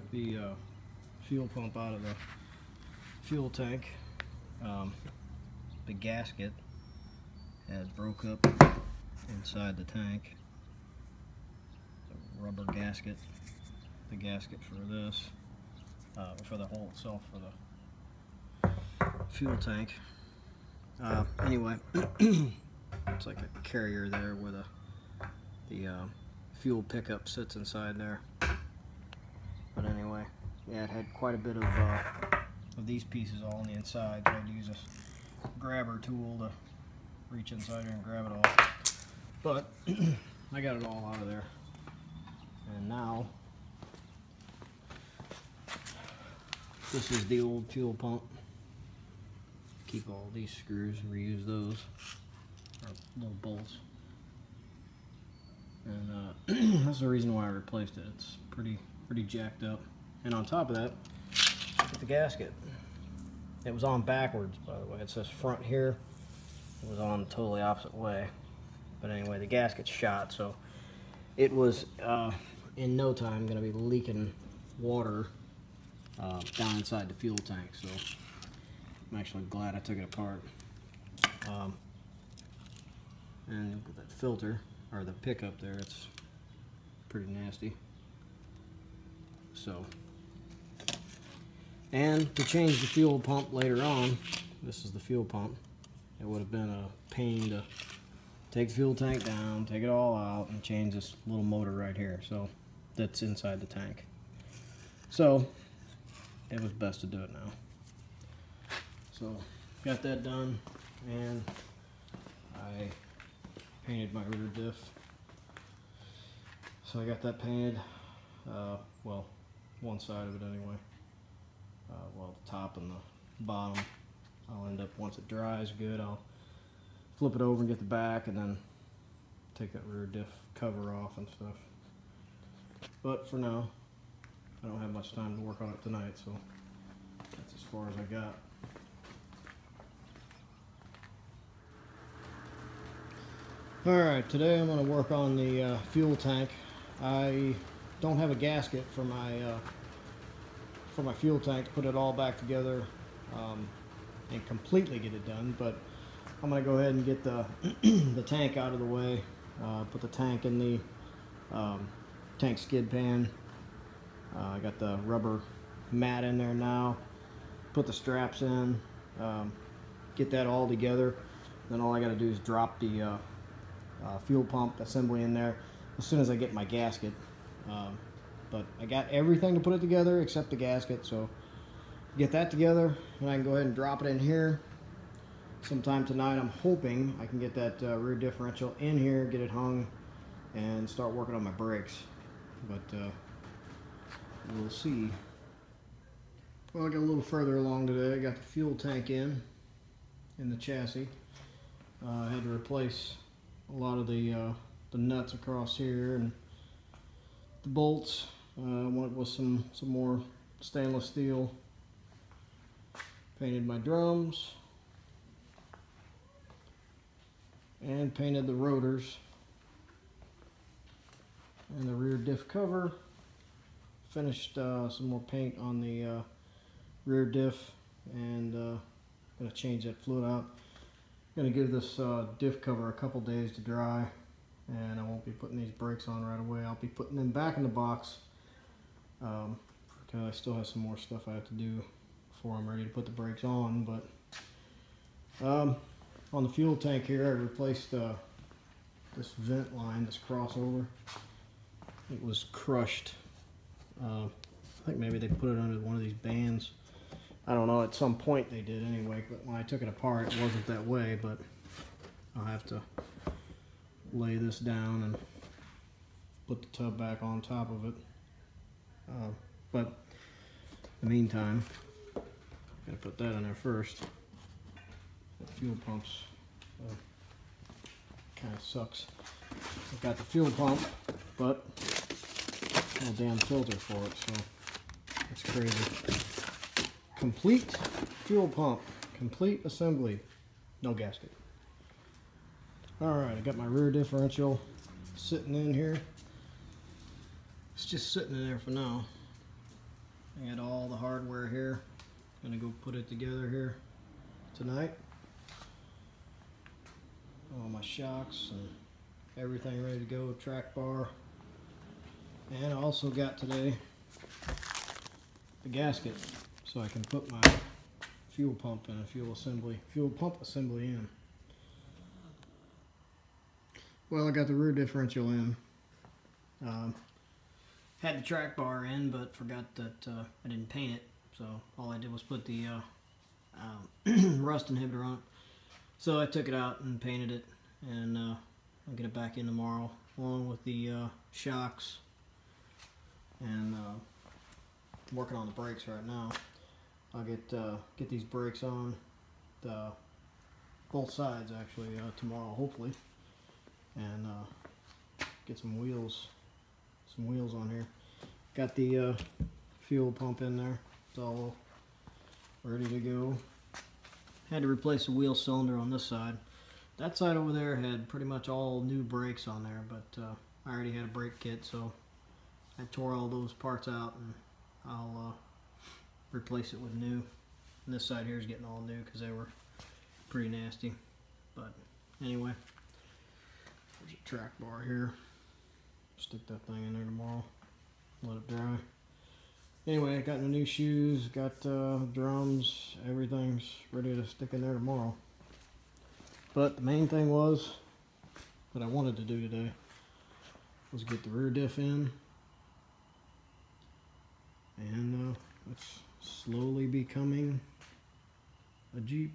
took the fuel pump out of the fuel tank. The gasket had broke up inside the tank. The rubber gasket, the gasket for this, for the hole itself for the fuel tank. Anyway, it's like a carrier there where the fuel pickup sits inside there. But anyway, yeah, it had quite a bit of these pieces all on the inside, so I had to use a grabber tool to reach inside here and grab it all. But I got it all out of there. And now, this is the old fuel pump. Keep all these screws and reuse those, or little bolts. And that's the reason why I replaced it. It's pretty jacked up. And on top of that, the gasket. It was on backwards, by the way. It says front here. It was on the totally opposite way. But anyway, the gasket's shot, so it was in no time going to be leaking water down inside the fuel tank. So I'm actually glad I took it apart. And look at that filter, or the pickup there, it's pretty nasty. So, and to change the fuel pump later on, this is the fuel pump, it would have been a pain to take the fuel tank down, take it all out, and change this little motor right here. So that's inside the tank. So it was best to do it now. So got that done, and I painted my rear diff. So I got that painted, well, one side of it anyway. Well, the top and the bottom. I'll end up, once it dries good, I'll flip it over and get the back, and then take that rear diff cover off and stuff. But for now, I don't have much time to work on it tonight, so that's as far as I got. Alright, today I'm going to work on the fuel tank. I don't have a gasket for my fuel tank to put it all back together and completely get it done, but I'm going to go ahead and get the the tank out of the way, put the tank in the tank skid pan. I got the rubber mat in there now, put the straps in, get that all together. Then all I got to do is drop the fuel pump assembly in there as soon as I get my gasket. But I got everything to put it together except the gasket, so get that together and I can go ahead and drop it in here sometime tonight. I'm hoping I can get that rear differential in here, get it hung, and start working on my brakes. But we'll see. Well, I got a little further along today. I got the fuel tank in the chassis. I had to replace a lot of the nuts across here and the bolts. I went with some more stainless steel. Painted my drums and painted the rotors and the rear diff cover. Finished some more paint on the rear diff, and gonna change that fluid out. Gonna give this diff cover a couple days to dry, and I won't be putting these brakes on right away. I'll be putting them back in the box because I still have some more stuff I have to do before I'm ready to put the brakes on. But on the fuel tank here, I replaced this vent line, this crossover. It was crushed. I think maybe they put it under one of these bands. I don't know, at some point they did anyway, but when I took it apart it wasn't that way. But I'll have to lay this down and put the tub back on top of it. But in the meantime, I'm gonna put that in there first. The fuel pumps kind of sucks. I've got the fuel pump, but no damn filter for it, so it's crazy. Complete fuel pump, complete assembly, no gasket. Alright, I got my rear differential sitting in here. It's just sitting in there for now. I got all the hardware here. Gonna go put it together here tonight. All my shocks and everything ready to go, track bar. And I also got today the gasket so I can put my fuel pump and a fuel pump assembly in. Well, I got the rear differential in. Had the track bar in, but forgot that I didn't paint it. So all I did was put the rust inhibitor on it. So I took it out and painted it, and I'll get it back in tomorrow, along with the shocks. And working on the brakes right now. I'll get these brakes on both sides actually tomorrow, hopefully, and get some wheels on here. Got the fuel pump in there. It's all ready to go. Had to replace the wheel cylinder on this side. That side over there had pretty much all new brakes on there, but I already had a brake kit, so I tore all those parts out and I'll replace it with new. And this side here is getting all new because they were pretty nasty. But anyway, there's a track bar here. Stick that thing in there tomorrow. Let it dry. Anyway, I got the new shoes, got drums, everything's ready to stick in there tomorrow. But the main thing was, that I wanted to do today, was get the rear diff in. And it's slowly becoming a Jeep.